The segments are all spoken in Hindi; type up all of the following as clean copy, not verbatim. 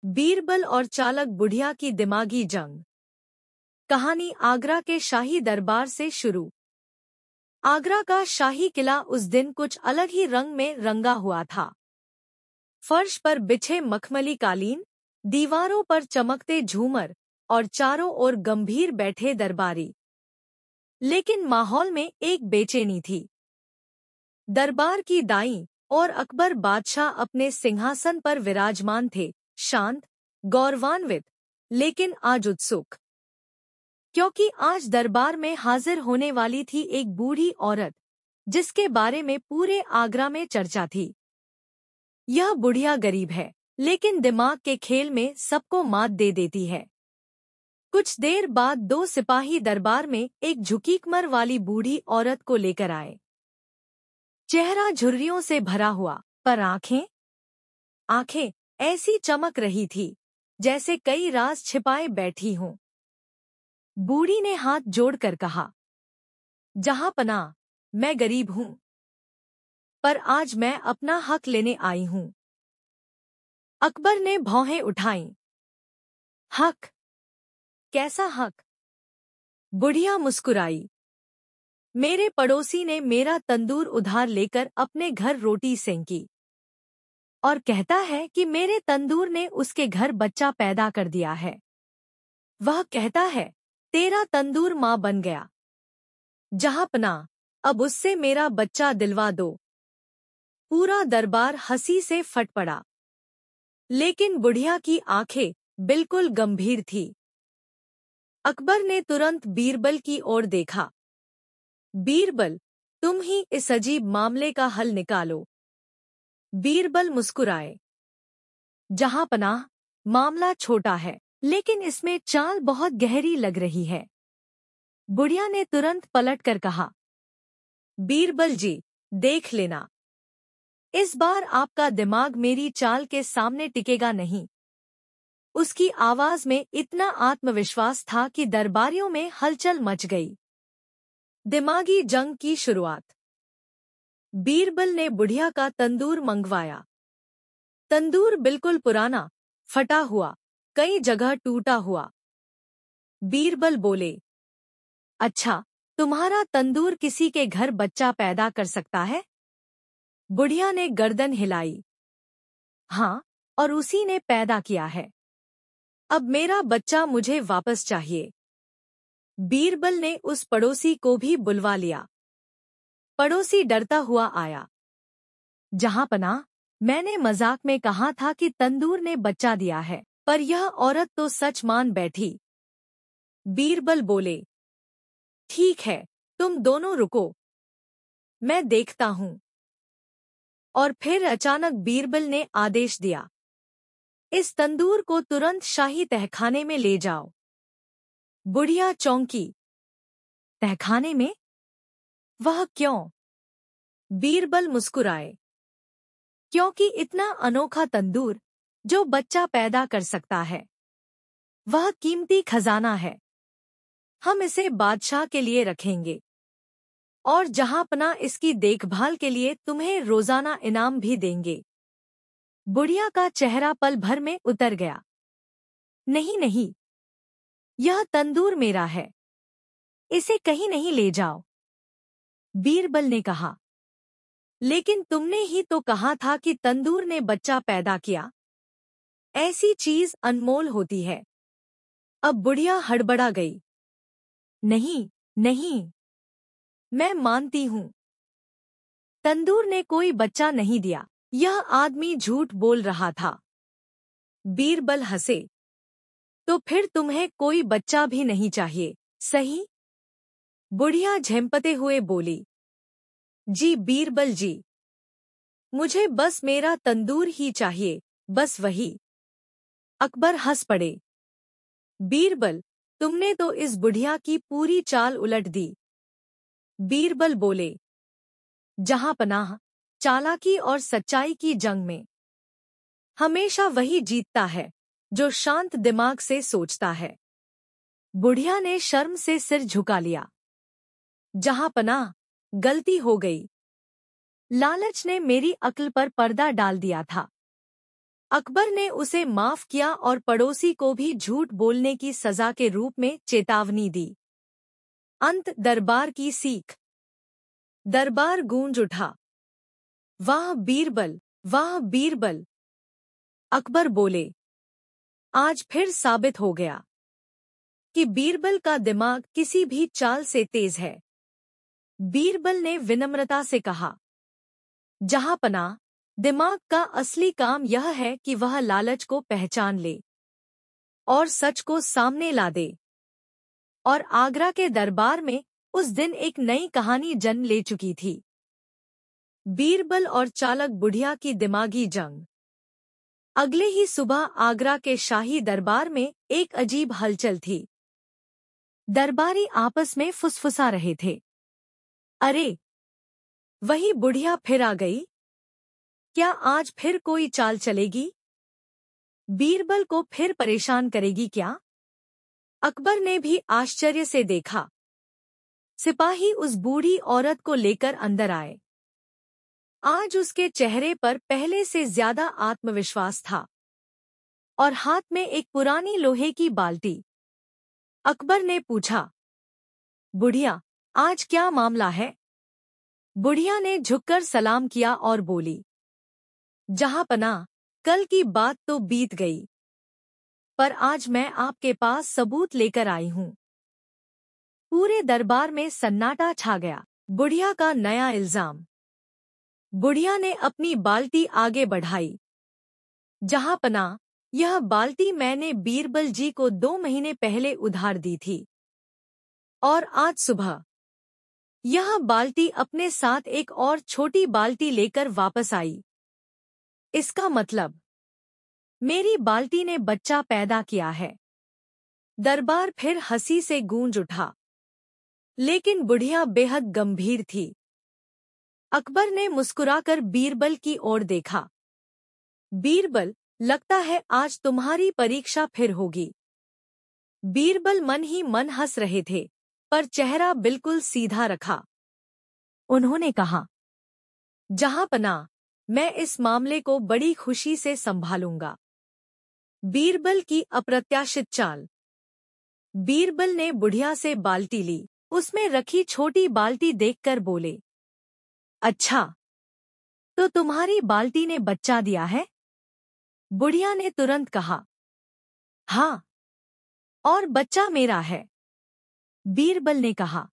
बीरबल और चालाक बुढ़िया की दिमागी जंग। कहानी आगरा के शाही दरबार से शुरू। आगरा का शाही किला उस दिन कुछ अलग ही रंग में रंगा हुआ था। फर्श पर बिछे मखमली कालीन, दीवारों पर चमकते झूमर और चारों ओर गंभीर बैठे दरबारी। लेकिन माहौल में एक बेचैनी थी। दरबार की दाईं और अकबर बादशाह अपने सिंहासन पर विराजमान थे, शांत, गौरवान्वित, लेकिन आज उत्सुक। क्योंकि आज दरबार में हाजिर होने वाली थी एक बूढ़ी औरत, जिसके बारे में पूरे आगरा में चर्चा थी। यह बुढ़िया गरीब है, लेकिन दिमाग के खेल में सबको मात दे देती है। कुछ देर बाद दो सिपाही दरबार में एक झुकीकमर वाली बूढ़ी औरत को लेकर आए। चेहरा झुर्रियों से भरा हुआ, पर आंखें ऐसी चमक रही थी जैसे कई राज छिपाए बैठी हों। बूढ़ी ने हाथ जोड़कर कहा, जहां पनाह, मैं गरीब हूं, पर आज मैं अपना हक लेने आई हूं। अकबर ने भौहें उठाईं। हक? कैसा हक? बुढ़िया मुस्कुराई। मेरे पड़ोसी ने मेरा तंदूर उधार लेकर अपने घर रोटी सेंकी और कहता है कि मेरे तंदूर ने उसके घर बच्चा पैदा कर दिया है। वह कहता है, तेरा तंदूर माँ बन गया। जहां पनाह, अब उससे मेरा बच्चा दिलवा दो। पूरा दरबार हंसी से फट पड़ा। लेकिन बुढ़िया की आंखें बिल्कुल गंभीर थी। अकबर ने तुरंत बीरबल की ओर देखा। बीरबल, तुम ही इस अजीब मामले का हल निकालो। बीरबल मुस्कुराए। जहां पनाह, मामला छोटा है, लेकिन इसमें चाल बहुत गहरी लग रही है। बुढ़िया ने तुरंत पलटकर कहा, बीरबल जी, देख लेना, इस बार आपका दिमाग मेरी चाल के सामने टिकेगा नहीं। उसकी आवाज में इतना आत्मविश्वास था कि दरबारियों में हलचल मच गई। दिमागी जंग की शुरुआत। बीरबल ने बुढ़िया का तंदूर मंगवाया। तंदूर बिल्कुल पुराना, फटा हुआ, कई जगह टूटा हुआ। बीरबल बोले, अच्छा, तुम्हारा तंदूर किसी के घर बच्चा पैदा कर सकता है? बुढ़िया ने गर्दन हिलाई। हाँ, और उसी ने पैदा किया है। अब मेरा बच्चा मुझे वापस चाहिए। बीरबल ने उस पड़ोसी को भी बुलवा लिया। पड़ोसी डरता हुआ आया। जहां पनाह, मैंने मजाक में कहा था कि तंदूर ने बच्चा दिया है, पर यह औरत तो सच मान बैठी। बीरबल बोले, ठीक है, तुम दोनों रुको, मैं देखता हूं। और फिर अचानक बीरबल ने आदेश दिया, इस तंदूर को तुरंत शाही तहखाने में ले जाओ। बुढ़िया चौंकी। तहखाने में? वह क्यों? बीरबल मुस्कुराए। क्योंकि इतना अनोखा तंदूर, जो बच्चा पैदा कर सकता है, वह कीमती खजाना है। हम इसे बादशाह के लिए रखेंगे, और जहां पनाह इसकी देखभाल के लिए तुम्हें रोजाना इनाम भी देंगे। बुढ़िया का चेहरा पल भर में उतर गया। नहीं नहीं, यह तंदूर मेरा है, इसे कहीं नहीं ले जाओ। बीरबल ने कहा, लेकिन तुमने ही तो कहा था कि तंदूर ने बच्चा पैदा किया। ऐसी चीज अनमोल होती है। अब बुढ़िया हड़बड़ा गई। नहीं नहीं, मैं मानती हूं, तंदूर ने कोई बच्चा नहीं दिया। यह आदमी झूठ बोल रहा था। बीरबल हंसे। तो फिर तुम्हें कोई बच्चा भी नहीं चाहिए, सही? बुढ़िया झेंपते हुए बोली, जी बीरबल जी, मुझे बस मेरा तंदूर ही चाहिए, बस वही। अकबर हंस पड़े। बीरबल, तुमने तो इस बुढ़िया की पूरी चाल उलट दी। बीरबल बोले, जहां पनाह, चालाकी और सच्चाई की जंग में हमेशा वही जीतता है जो शांत दिमाग से सोचता है। बुढ़िया ने शर्म से सिर झुका लिया। जहां पनाह, गलती हो गई। लालच ने मेरी अक्ल पर पर्दा डाल दिया था। अकबर ने उसे माफ किया और पड़ोसी को भी झूठ बोलने की सजा के रूप में चेतावनी दी। अंत दरबार की सीख। दरबार गूंज उठा। वाह बीरबल, वाह बीरबल! अकबर बोले। आज फिर साबित हो गया कि बीरबल का दिमाग किसी भी चाल से तेज है। बीरबल ने विनम्रता से कहा, जहांपनाह, दिमाग का असली काम यह है कि वह लालच को पहचान ले और सच को सामने ला दे। और आगरा के दरबार में उस दिन एक नई कहानी जन्म ले चुकी थी। बीरबल और चालक बुढ़िया की दिमागी जंग। अगले ही सुबह आगरा के शाही दरबार में एक अजीब हलचल थी। दरबारी आपस में फुसफुसा रहे थे। अरे, वही बुढ़िया फिर आ गई। क्या आज फिर कोई चाल चलेगी? बीरबल को फिर परेशान करेगी क्या? अकबर ने भी आश्चर्य से देखा। सिपाही उस बूढ़ी औरत को लेकर अंदर आए। आज उसके चेहरे पर पहले से ज्यादा आत्मविश्वास था और हाथ में एक पुरानी लोहे की बाल्टी। अकबर ने पूछा, बुढ़िया, आज क्या मामला है? बुढ़िया ने झुककर सलाम किया और बोली, जहांपनाह, कल की बात तो बीत गई, पर आज मैं आपके पास सबूत लेकर आई हूं। पूरे दरबार में सन्नाटा छा गया। बुढ़िया का नया इल्जाम। बुढ़िया ने अपनी बाल्टी आगे बढ़ाई। जहांपनाह, यह बाल्टी मैंने बीरबल जी को 2 महीने पहले उधार दी थी और आज सुबह यह बाल्टी अपने साथ एक और छोटी बाल्टी लेकर वापस आई। इसका मतलब मेरी बाल्टी ने बच्चा पैदा किया है। दरबार फिर हंसी से गूंज उठा, लेकिन बुढ़िया बेहद गंभीर थी। अकबर ने मुस्कुराकर बीरबल की ओर देखा। बीरबल, लगता है आज तुम्हारी परीक्षा फिर होगी। बीरबल मन ही मन हंस रहे थे, पर चेहरा बिल्कुल सीधा रखा। उन्होंने कहा, जहांपनाह, मैं इस मामले को बड़ी खुशी से संभालूंगा। बीरबल की अप्रत्याशित चाल। बीरबल ने बुढ़िया से बाल्टी ली। उसमें रखी छोटी बाल्टी देखकर बोले, अच्छा, तो तुम्हारी बाल्टी ने बच्चा दिया है? बुढ़िया ने तुरंत कहा, हाँ, और बच्चा मेरा है। बीरबल ने कहा,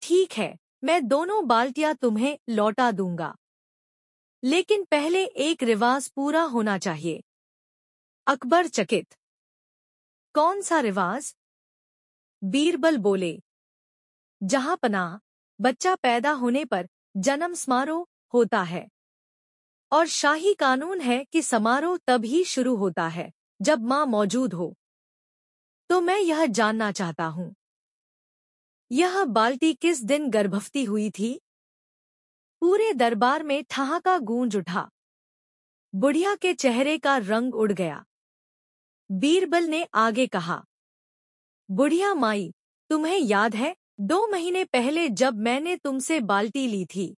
ठीक है, मैं दोनों बाल्टियां तुम्हें लौटा दूंगा, लेकिन पहले एक रिवाज पूरा होना चाहिए। अकबर चकित। कौन सा रिवाज? बीरबल बोले, जहांपनाह, बच्चा पैदा होने पर जन्म समारोह होता है और शाही कानून है कि समारोह तभी शुरू होता है जब मां मौजूद हो। तो मैं यह जानना चाहता हूं, यह बाल्टी किस दिन गर्भवती हुई थी? पूरे दरबार में ठहाका गूंज उठा। बुढ़िया के चेहरे का रंग उड़ गया। बीरबल ने आगे कहा, बुढ़िया माई, तुम्हें याद है 2 महीने पहले जब मैंने तुमसे बाल्टी ली थी?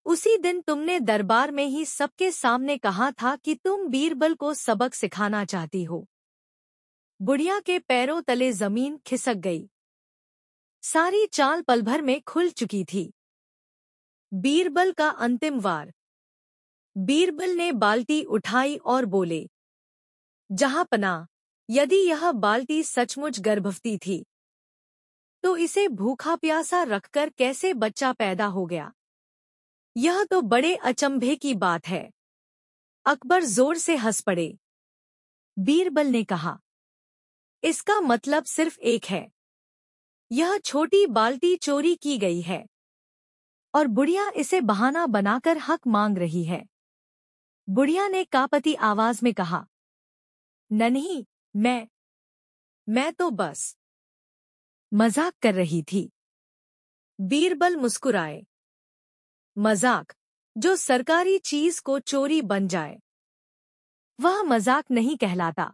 उसी दिन तुमने दरबार में ही सबके सामने कहा था कि तुम बीरबल को सबक सिखाना चाहती हो। बुढ़िया के पैरों तले जमीन खिसक गई। सारी चाल पल भर में खुल चुकी थी। बीरबल का अंतिम वार। बीरबल ने बाल्टी उठाई और बोले, जहांपनाह, यदि यह बाल्टी सचमुच गर्भवती थी, तो इसे भूखा प्यासा रखकर कैसे बच्चा पैदा हो गया? यह तो बड़े अचंभे की बात है। अकबर जोर से हंस पड़े। बीरबल ने कहा, इसका मतलब सिर्फ एक है, यह छोटी बाल्टी चोरी की गई है और बुढ़िया इसे बहाना बनाकर हक मांग रही है। बुढ़िया ने कांपती आवाज में कहा, नहीं, मैं तो बस मजाक कर रही थी। बीरबल मुस्कुराए। मजाक, जो सरकारी चीज को चोरी बन जाए, वह मजाक नहीं कहलाता।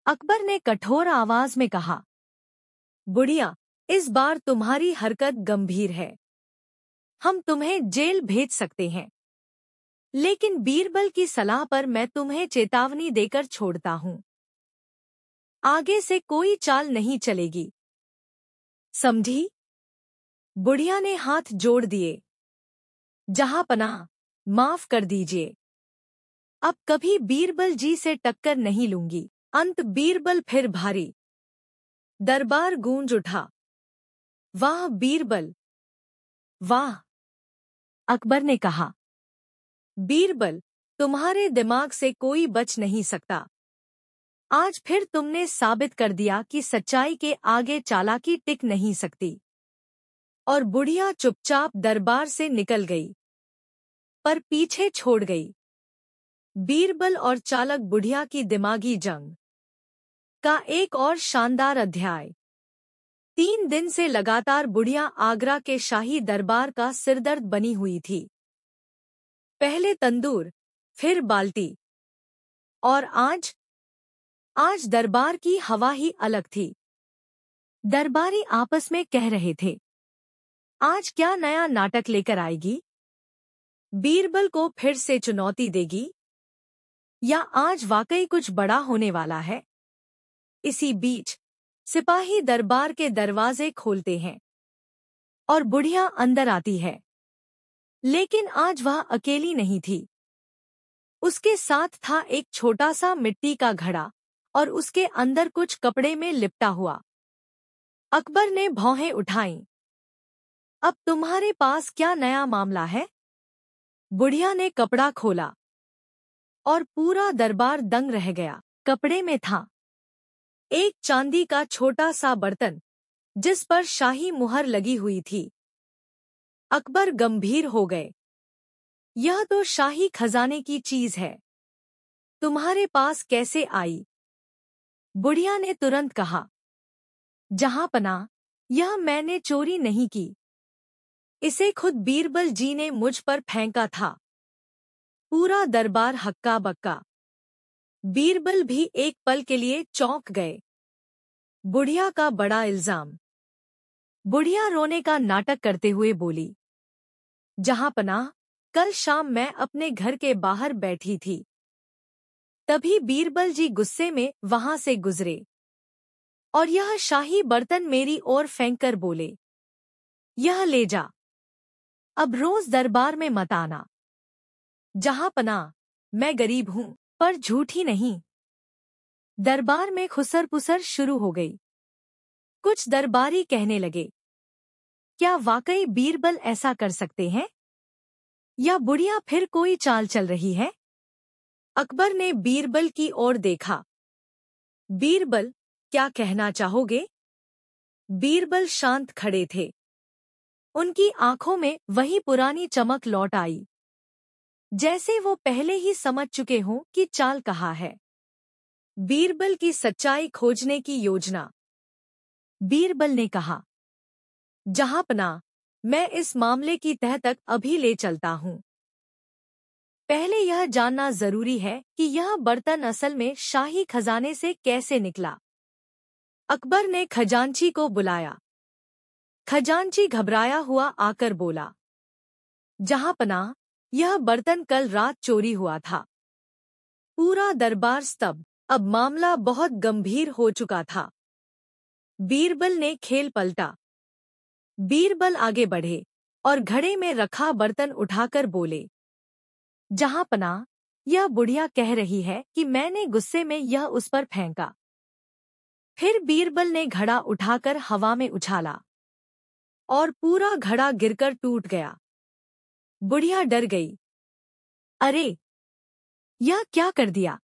अकबर ने कठोर आवाज में कहा, बुढ़िया, इस बार तुम्हारी हरकत गंभीर है। हम तुम्हें जेल भेज सकते हैं। लेकिन बीरबल की सलाह पर मैं तुम्हें चेतावनी देकर छोड़ता हूँ। आगे से कोई चाल नहीं चलेगी, समझी? बुढ़िया ने हाथ जोड़ दिए। जहांपनाह, माफ कर दीजिए, अब कभी बीरबल जी से टक्कर नहीं लूंगी। अंत बीरबल फिर भारी। दरबार गूंज उठा। वाह बीरबल, वाह! अकबर ने कहा, बीरबल, तुम्हारे दिमाग से कोई बच नहीं सकता। आज फिर तुमने साबित कर दिया कि सच्चाई के आगे चालाकी टिक नहीं सकती। और बुढ़िया चुपचाप दरबार से निकल गई, पर पीछे छोड़ गई बीरबल और चालाक बुढ़िया की दिमागी जंग का एक और शानदार अध्याय। 3 दिन से लगातार बुढ़िया आगरा के शाही दरबार का सिरदर्द बनी हुई थी। पहले तंदूर, फिर बाल्टी, और आज दरबार की हवा ही अलग थी। दरबारी आपस में कह रहे थे, आज क्या नया नाटक लेकर आएगी? बीरबल को फिर से चुनौती देगी, या आज वाकई कुछ बड़ा होने वाला है? इसी बीच सिपाही दरबार के दरवाजे खोलते हैं और बुढ़िया अंदर आती है। लेकिन आज वह अकेली नहीं थी। उसके साथ था एक छोटा सा मिट्टी का घड़ा और उसके अंदर कुछ कपड़े में लिपटा हुआ। अकबर ने भौहें उठाईं। अब तुम्हारे पास क्या नया मामला है? बुढ़िया ने कपड़ा खोला और पूरा दरबार दंग रह गया। कपड़े में था एक चांदी का छोटा सा बर्तन जिस पर शाही मुहर लगी हुई थी। अकबर गंभीर हो गए। यह तो शाही खजाने की चीज है, तुम्हारे पास कैसे आई? बुढ़िया ने तुरंत कहा, जहांपनाह, यह मैंने चोरी नहीं की। इसे खुद बीरबल जी ने मुझ पर फेंका था। पूरा दरबार हक्का बक्का। बीरबल भी एक पल के लिए चौंक गए। बुढ़िया का बड़ा इल्जाम। बुढ़िया रोने का नाटक करते हुए बोली, जहांपनाह, कल शाम मैं अपने घर के बाहर बैठी थी। तभी बीरबल जी गुस्से में वहां से गुजरे और यह शाही बर्तन मेरी ओर फेंककर बोले, यह ले जा। अब रोज दरबार में मत आना। जहांपनाह, मैं गरीब हूं, पर झूठी नहीं। दरबार में खुसर-पुसर शुरू हो गई। कुछ दरबारी कहने लगे, क्या वाकई बीरबल ऐसा कर सकते हैं? या बुढ़िया फिर कोई चाल चल रही है? अकबर ने बीरबल की ओर देखा। बीरबल, क्या कहना चाहोगे? बीरबल शांत खड़े थे। उनकी आंखों में वही पुरानी चमक लौट आई, जैसे वो पहले ही समझ चुके हों कि चाल कहाँ है। बीरबल की सच्चाई खोजने की योजना। बीरबल ने कहा, जहांपनाह, मैं इस मामले की तह तक अभी ले चलता हूँ। पहले यह जानना जरूरी है कि यह बर्तन असल में शाही खजाने से कैसे निकला। अकबर ने खजांची को बुलाया। खजांची घबराया हुआ आकर बोला, जहांपनाह, यह बर्तन कल रात चोरी हुआ था। पूरा दरबार स्तब्ध। अब मामला बहुत गंभीर हो चुका था। बीरबल ने खेल पलटा। बीरबल आगे बढ़े और घड़े में रखा बर्तन उठाकर बोले, जहांपनाह, यह बुढ़िया कह रही है कि मैंने गुस्से में यह उस पर फेंका। फिर बीरबल ने घड़ा उठाकर हवा में उछाला और पूरा घड़ा गिरकर टूट गया। बुढ़िया डर गई। अरे, यह क्या कर दिया?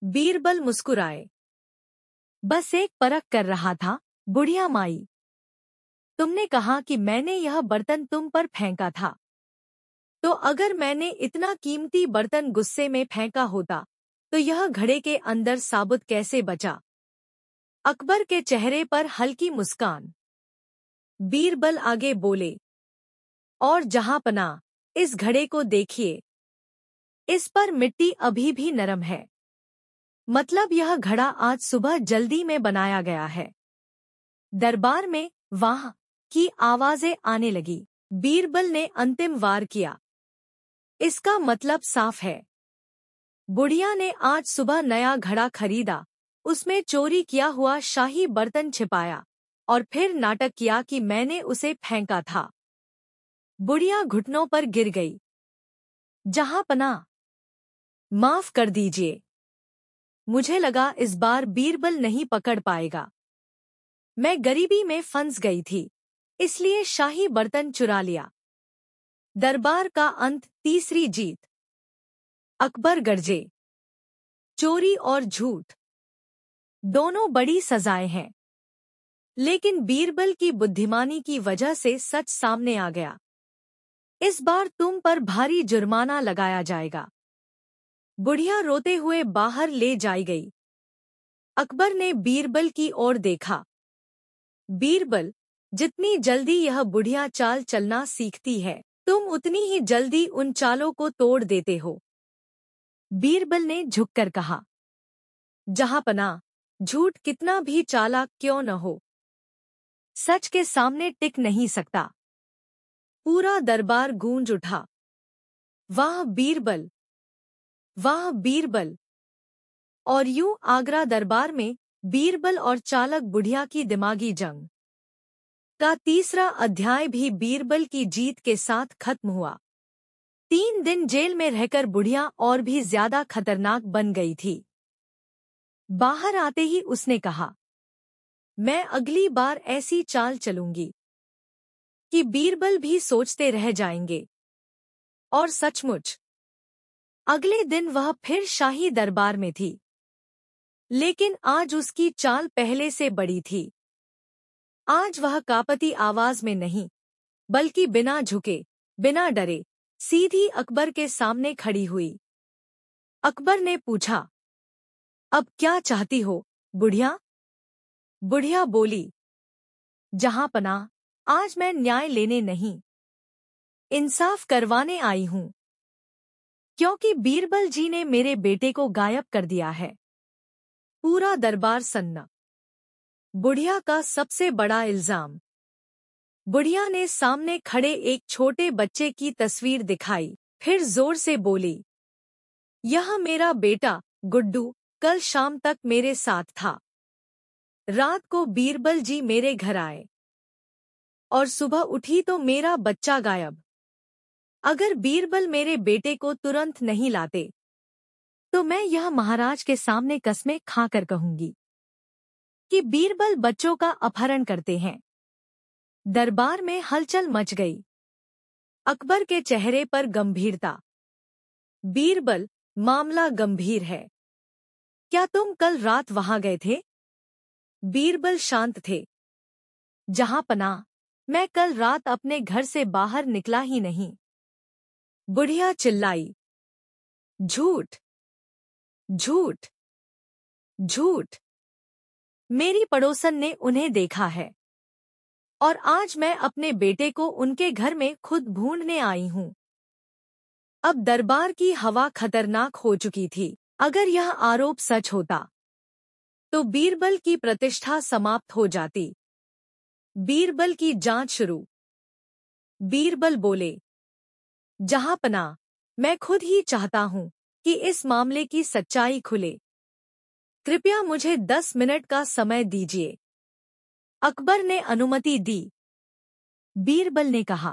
बीरबल मुस्कुराए। बस एक परख कर रहा था, बुढ़िया माई। तुमने कहा कि मैंने यह बर्तन तुम पर फेंका था, तो अगर मैंने इतना कीमती बर्तन गुस्से में फेंका होता तो यह घड़े के अंदर साबुत कैसे बचा? अकबर के चेहरे पर हल्की मुस्कान। बीरबल आगे बोले, और जहांपनाह, इस घड़े को देखिए। इस पर मिट्टी अभी भी नरम है। मतलब यह घड़ा आज सुबह जल्दी में बनाया गया है। दरबार में वाह की आवाजें आने लगी। बीरबल ने अंतिम वार किया। इसका मतलब साफ है, बुढ़िया ने आज सुबह नया घड़ा खरीदा, उसमें चोरी किया हुआ शाही बर्तन छिपाया और फिर नाटक किया कि मैंने उसे फेंका था। बुढ़िया घुटनों पर गिर गई। जहांपनाह, माफ कर दीजिए, मुझे लगा इस बार बीरबल नहीं पकड़ पाएगा। मैं गरीबी में फंस गई थी, इसलिए शाही बर्तन चुरा लिया। दरबार का अंत, तीसरी जीत। अकबर गरजे, चोरी और झूठ दोनों बड़ी सजाएं हैं, लेकिन बीरबल की बुद्धिमानी की वजह से सच सामने आ गया। इस बार तुम पर भारी जुर्माना लगाया जाएगा। बुढ़िया रोते हुए बाहर ले जाई गई। अकबर ने बीरबल की ओर देखा। बीरबल, जितनी जल्दी यह बुढ़िया चाल चलना सीखती है, तुम उतनी ही जल्दी उन चालों को तोड़ देते हो। बीरबल ने झुककर कहा, जहांपनाह, झूठ कितना भी चालाक क्यों न हो, सच के सामने टिक नहीं सकता। पूरा दरबार गूंज उठा। वाह बीरबल, वाह बीरबल। और यूं आगरा दरबार में बीरबल और चालक बुढ़िया की दिमागी जंग का तीसरा अध्याय भी बीरबल की जीत के साथ खत्म हुआ। 3 दिन जेल में रहकर बुढ़िया और भी ज्यादा खतरनाक बन गई थी। बाहर आते ही उसने कहा, मैं अगली बार ऐसी चाल चलूंगी कि बीरबल भी सोचते रह जाएंगे। और सचमुच अगले दिन वह फिर शाही दरबार में थी, लेकिन आज उसकी चाल पहले से बड़ी थी। आज वह कांपती आवाज में नहीं, बल्कि बिना झुके, बिना डरे, सीधी अकबर के सामने खड़ी हुई। अकबर ने पूछा, अब क्या चाहती हो, बुढ़िया? बुढ़िया बोली, जहांपनाह, आज मैं न्याय लेने नहीं, इंसाफ करवाने आई हूं, क्योंकि बीरबल जी ने मेरे बेटे को गायब कर दिया है। पूरा दरबार सन्ना। बुढ़िया का सबसे बड़ा इल्जाम। बुढ़िया ने सामने खड़े एक छोटे बच्चे की तस्वीर दिखाई, फिर जोर से बोली, यह मेरा बेटा गुड्डू कल शाम तक मेरे साथ था। रात को बीरबल जी मेरे घर आए और सुबह उठी तो मेरा बच्चा गायब। अगर बीरबल मेरे बेटे को तुरंत नहीं लाते, तो मैं यह महाराज के सामने कसमें खाकर कहूंगी कि बीरबल बच्चों का अपहरण करते हैं। दरबार में हलचल मच गई। अकबर के चेहरे पर गंभीरता। बीरबल, मामला गंभीर है। क्या तुम कल रात वहां गए थे? बीरबल शांत थे। जहांपनाह, मैं कल रात अपने घर से बाहर निकला ही नहीं। बुढ़िया चिल्लाई, झूठ, झूठ, झूठ। मेरी पड़ोसन ने उन्हें देखा है और आज मैं अपने बेटे को उनके घर में खुद ढूंढने आई हूं। अब दरबार की हवा खतरनाक हो चुकी थी। अगर यह आरोप सच होता, तो बीरबल की प्रतिष्ठा समाप्त हो जाती। बीरबल की जांच शुरू। बीरबल बोले, जहांपनाह, मैं खुद ही चाहता हूं कि इस मामले की सच्चाई खुले। कृपया मुझे 10 मिनट का समय दीजिए। अकबर ने अनुमति दी। बीरबल ने कहा,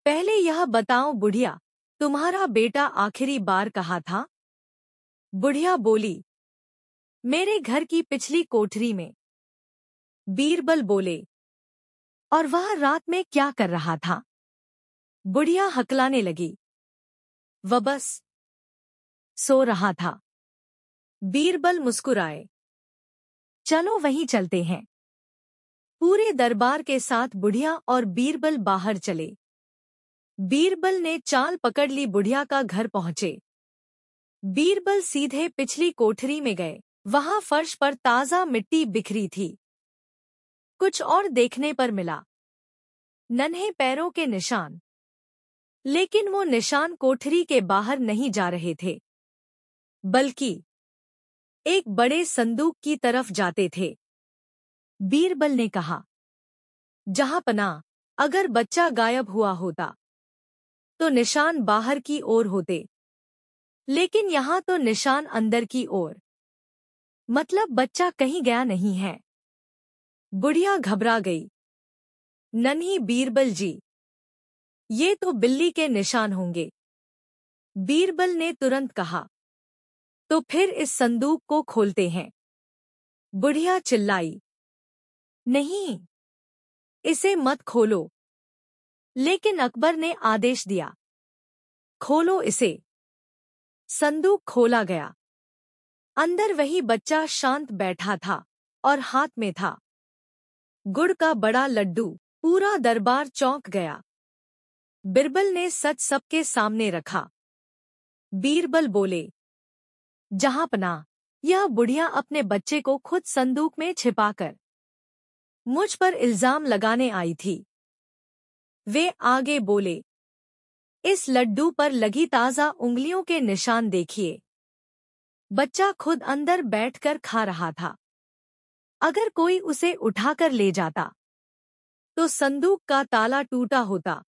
पहले यह बताओ बुढ़िया, तुम्हारा बेटा आखिरी बार कहा था? बुढ़िया बोली, मेरे घर की पिछली कोठरी में। बीरबल बोले, और वह रात में क्या कर रहा था? बुढ़िया हकलाने लगी, वह बस सो रहा था। बीरबल मुस्कुराए, चलो वहीं चलते हैं। पूरे दरबार के साथ बुढ़िया और बीरबल बाहर चले। बीरबल ने चाल पकड़ ली, बुढ़िया का घर पहुंचे। बीरबल सीधे पिछली कोठरी में गए। वहां फर्श पर ताजा मिट्टी बिखरी थी। कुछ और देखने पर मिला, नन्हे पैरों के निशान। लेकिन वो निशान कोठरी के बाहर नहीं जा रहे थे, बल्कि एक बड़े संदूक की तरफ जाते थे। बीरबल ने कहा, जहांपनाह, अगर बच्चा गायब हुआ होता, तो निशान बाहर की ओर होते, लेकिन यहाँ तो निशान अंदर की ओर। मतलब बच्चा कहीं गया नहीं है। बुढ़िया घबरा गई। नन्ही बीरबल जी, ये तो बिल्ली के निशान होंगे। बीरबल ने तुरंत कहा। तो फिर इस संदूक को खोलते हैं। बुढ़िया चिल्लाई। नहीं, इसे मत खोलो। लेकिन अकबर ने आदेश दिया। खोलो इसे। संदूक खोला गया। अंदर वही बच्चा शांत बैठा था और हाथ में था गुड़ का बड़ा लड्डू। पूरा दरबार चौंक गया। बिरबल ने सच सबके सामने रखा। बीरबल बोले, जहांपनाह, यह बुढ़िया अपने बच्चे को खुद संदूक में छिपाकर मुझ पर इल्जाम लगाने आई थी। वे आगे बोले, इस लड्डू पर लगी ताज़ा उंगलियों के निशान देखिए। बच्चा खुद अंदर बैठकर खा रहा था। अगर कोई उसे उठाकर ले जाता तो संदूक का ताला टूटा होता,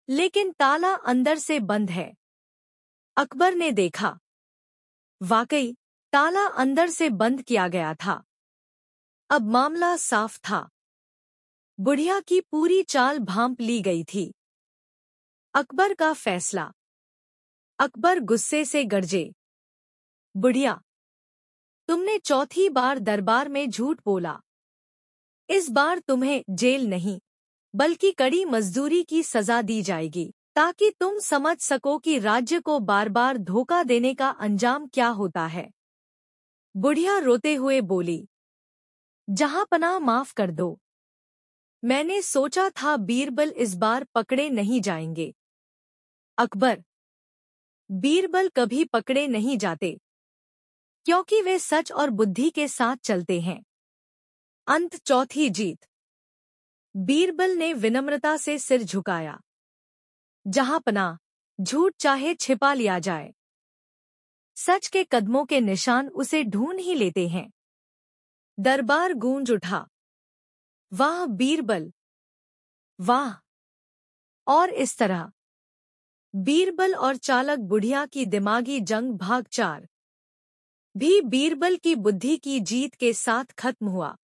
लेकिन ताला अंदर से बंद है। अकबर ने देखा। वाकई ताला अंदर से बंद किया गया था। अब मामला साफ था। बुढ़िया की पूरी चाल भांप ली गई थी। अकबर का फैसला। अकबर गुस्से से गरजे, बुढ़िया, तुमने चौथी बार दरबार में झूठ बोला। इस बार तुम्हें जेल नहीं, बल्कि कड़ी मजदूरी की सजा दी जाएगी, ताकि तुम समझ सको कि राज्य को बार बार धोखा देने का अंजाम क्या होता है। बुढ़िया रोते हुए बोली, जहांपनाह, माफ कर दो। मैंने सोचा था बीरबल इस बार पकड़े नहीं जाएंगे। अकबर, बीरबल कभी पकड़े नहीं जाते, क्योंकि वे सच और बुद्धि के साथ चलते हैं। अंत चौथी जीत। बीरबल ने विनम्रता से सिर झुकाया। जहांपनाह, झूठ चाहे छिपा लिया जाए, सच के कदमों के निशान उसे ढूंढ ही लेते हैं। दरबार गूंज उठा। वाह बीरबल, वाह। और इस तरह बीरबल और चालक बुढ़िया की दिमागी जंग भाग 4 भी बीरबल की बुद्धि की जीत के साथ खत्म हुआ।